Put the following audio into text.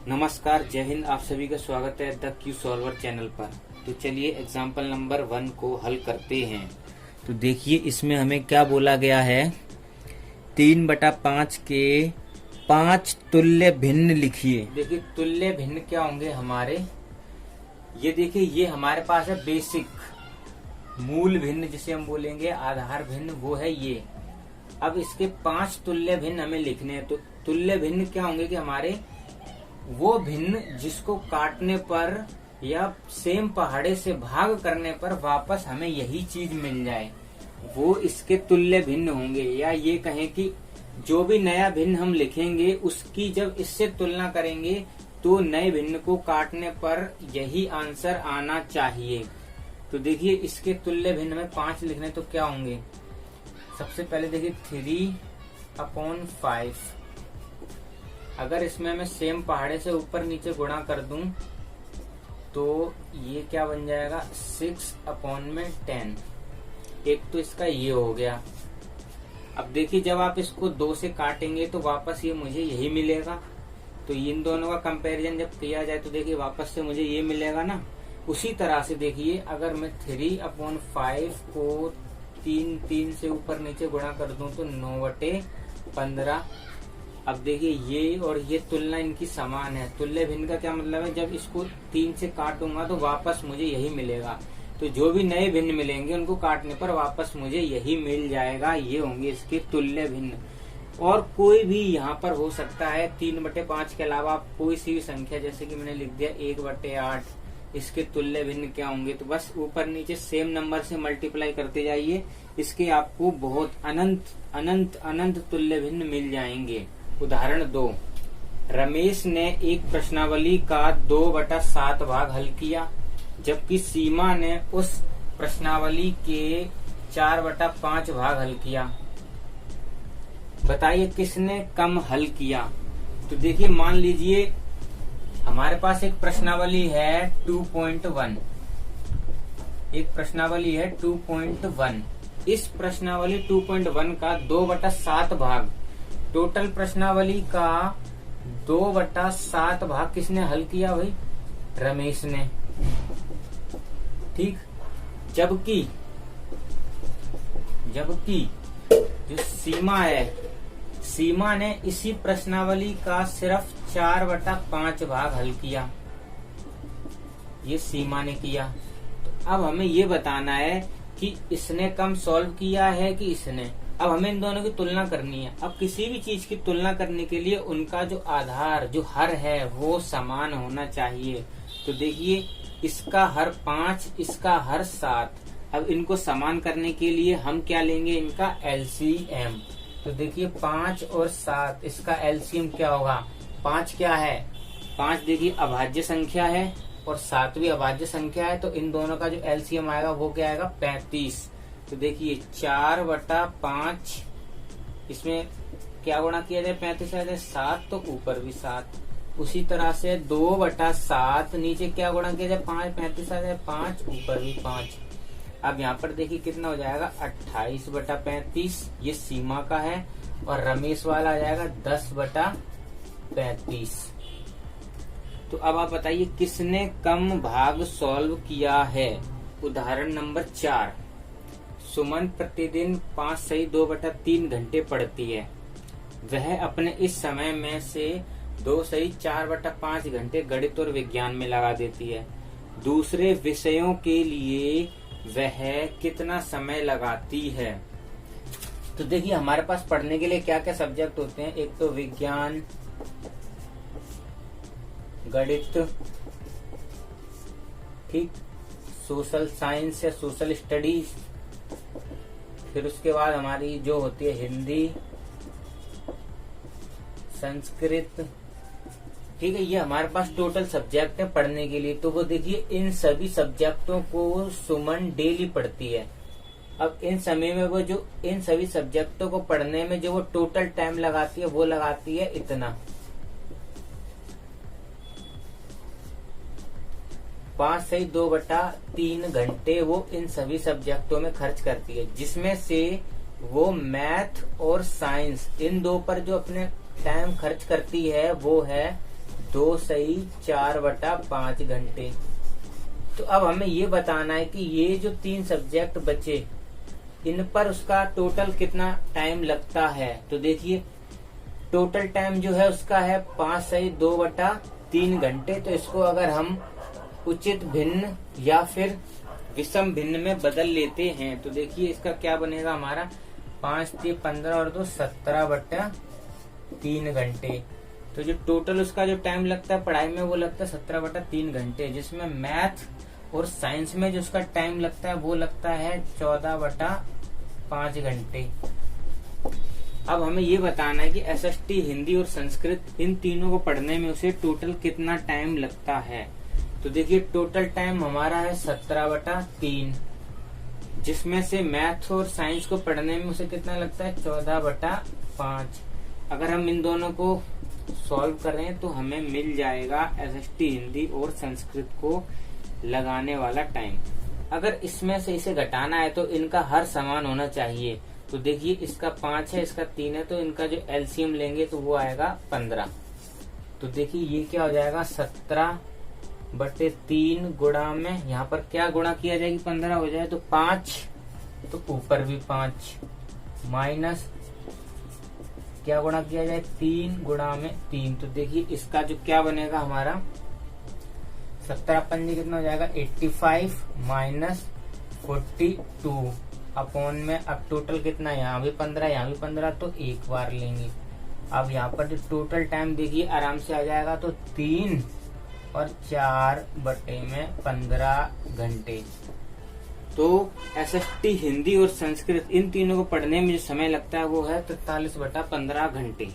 नमस्कार, जय हिंद। आप सभी का स्वागत है द क्यू सॉल्वर चैनल पर। तो चलिए एग्जाम्पल नंबर 1 को हल करते हैं। तो देखिए इसमें हमें क्या बोला गया है, 3/5 के 5 तुल्य भिन्न लिखिए। देखिए तुल्य भिन्न क्या होंगे हमारे, ये देखिए ये हमारे पास है बेसिक मूल भिन्न जिसे हम बोलेंगे, आधार भिन्न वो है ये। अब इसके 5 तुल्य भिन्न हमें लिखने हैं। तो तुल्य भिन्न क्या होंगे कि हमारे वो भिन्न जिसको काटने पर या सेम पहाड़े से भाग करने पर वापस हमें यही चीज मिल जाए, वो इसके तुल्य भिन्न होंगे। या ये कहें कि जो भी नया भिन्न हम लिखेंगे उसकी जब इससे तुलना करेंगे तो नए भिन्न को काटने पर यही आंसर आना चाहिए। तो देखिए इसके तुल्य भिन्न में 5 लिखने तो क्या होंगे। सबसे पहले देखिए 3/5। अगर इसमें मैं सेम पहाड़े से ऊपर नीचे गुणा कर दूं तो ये क्या बन जाएगा 6/10। एक तो इसका ये हो गया। अब देखिए जब आप इसको 2 से काटेंगे तो वापस ये मुझे यही मिलेगा। तो इन दोनों का कंपैरिजन जब किया जाए तो देखिए वापस से मुझे ये मिलेगा ना। उसी तरह से देखिए अगर मैं 3/5 को 3 से ऊपर नीचे गुणा कर दूं तो 9/15। अब देखिए ये और ये तुलना इनकी समान है। तुल्य भिन्न का क्या मतलब है, जब इसको 3 से काटूंगा तो वापस मुझे यही मिलेगा। तो जो भी नए भिन्न मिलेंगे उनको काटने पर वापस मुझे यही मिल जाएगा। ये होंगे इसके तुल्य भिन्न। और कोई भी यहाँ पर हो सकता है 3/5 के अलावा आप कोई सी भी संख्या, जैसे कि मैंने लिख दिया 1/8, इसके तुल्य भिन्न क्या होंगे। तो बस ऊपर नीचे सेम नंबर से मल्टीप्लाई करते जाइए, इसके आपको बहुत अनंत अनंत अनंत तुल्य भिन्न मिल जाएंगे। उदाहरण 2, रमेश ने एक प्रश्नावली का 2/7 भाग हल किया, जबकि सीमा ने उस प्रश्नावली के 4/5 भाग हल किया। बताइए किसने कम हल किया। तो देखिए मान लीजिए हमारे पास एक प्रश्नावली है 2.1, एक प्रश्नावली है 2.1। इस प्रश्नावली 2.1 का 2/7 भाग, टोटल प्रश्नावली का 2/7 भाग किसने हल किया भाई, रमेश ने। ठीक, जबकि जो सीमा है, सीमा ने इसी प्रश्नावली का सिर्फ 4/5 भाग हल किया। ये सीमा ने किया। तो अब हमें ये बताना है कि इसने कम सॉल्व किया है कि इसने। अब हमें इन दोनों की तुलना करनी है। अब किसी भी चीज की तुलना करने के लिए उनका जो आधार, जो हर है, वो समान होना चाहिए। तो देखिए इसका हर 5, इसका हर 7। अब इनको समान करने के लिए हम क्या लेंगे, इनका एलसीएम। तो देखिए 5 और 7, इसका एलसीएम क्या होगा। 5 क्या है, 5 देखिए अभाज्य संख्या है और 7 भी अभाज्य संख्या है। तो इन दोनों का जो एलसीएम आएगा वो क्या आएगा 35। तो देखिए 4/5, इसमें क्या गुणा किया जाए 35 आ जाए 7, तो ऊपर भी 7। उसी तरह से 2/7, नीचे क्या गुणा किया जाए 5, 35 आ जाए 5, ऊपर भी 5। अब यहाँ पर देखिए कितना हो जाएगा 28/35, ये सीमा का है। और रमेश वाला आ जाएगा 10/35। तो अब आप बताइए किसने कम भाग सॉल्व किया है। उदाहरण नंबर 4, सुमन प्रतिदिन 5 सही 2/3 घंटे पढ़ती है। वह अपने इस समय में से 2 सही 4/5 घंटे गणित और विज्ञान में लगा देती है। दूसरे विषयों के लिए वह कितना समय लगाती है। तो देखिए हमारे पास पढ़ने के लिए क्या क्या सब्जेक्ट होते हैं। एक तो विज्ञान, गणित, ठीक, सोशल साइंस या सोशल स्टडीज, फिर उसके बाद हमारी जो होती है हिंदी, संस्कृत। ठीक है, ये हमारे पास टोटल सब्जेक्ट है पढ़ने के लिए। तो वो देखिए इन सभी सब्जेक्टों को सुमन डेली पढ़ती है। अब इन समय में वो जो इन सभी सब्जेक्टों को पढ़ने में जो वो टोटल टाइम लगाती है वो लगाती है इतना, 5 सही 2/3 घंटे वो इन सभी सब्जेक्टों में खर्च करती है, जिसमें से वो मैथ और साइंस इन दो पर जो अपने टाइम खर्च करती है वो है 2 सही 4/5 घंटे। तो अब हमें ये बताना है कि ये जो 3 सब्जेक्ट बचे इन पर उसका टोटल कितना टाइम लगता है। तो देखिए टोटल टाइम जो है उसका है 5 सही 2/3 घंटे। तो इसको अगर हम उचित भिन्न या फिर विषम भिन्न में बदल लेते हैं तो देखिए इसका क्या बनेगा हमारा 5 × 15 और 2 17/3 घंटे। तो जो टोटल उसका जो टाइम लगता है पढ़ाई में वो लगता है 17/3 घंटे, जिसमें मैथ और साइंस में जो उसका टाइम लगता है वो लगता है 14/5 घंटे। अब हमें ये बताना है कि एसएसटी, हिंदी और संस्कृत इन तीनों को पढ़ने में उसे टोटल कितना टाइम लगता है। तो देखिए टोटल टाइम हमारा है 17/3, जिसमें से मैथ और साइंस को पढ़ने में उसे कितना लगता है 14/5। अगर हम इन दोनों को सॉल्व करें तो हमें मिल जाएगा एसएसटी, हिंदी और संस्कृत को लगाने वाला टाइम। अगर इसमें से इसे घटाना है तो इनका हर समान होना चाहिए। तो देखिए इसका 5 है, इसका 3 है, तो इनका जो एलसीएम लेंगे तो वो आएगा 15। तो देखिए ये क्या हो जाएगा 17/3 गुणा में यहाँ पर क्या गुणा किया जाएगी 15 हो जाए तो 5, तो ऊपर भी 5 माइनस क्या गुणा किया जाए 3 गुणा में 3। तो देखिए इसका जो क्या बनेगा हमारा 17 कितना हो जाएगा 85 माइनस 42 अपॉन में। अब टोटल कितना है यहाँ भी 15 यहाँ भी 15, तो एक बार लेंगे। अब यहाँ पर जो टोटल टाइम देखिए आराम से आ जाएगा तो 3 और 4/15 घंटे। तो एसएसटी, हिंदी और संस्कृत इन तीनों को पढ़ने में जो समय लगता है वो है 43/15 घंटे।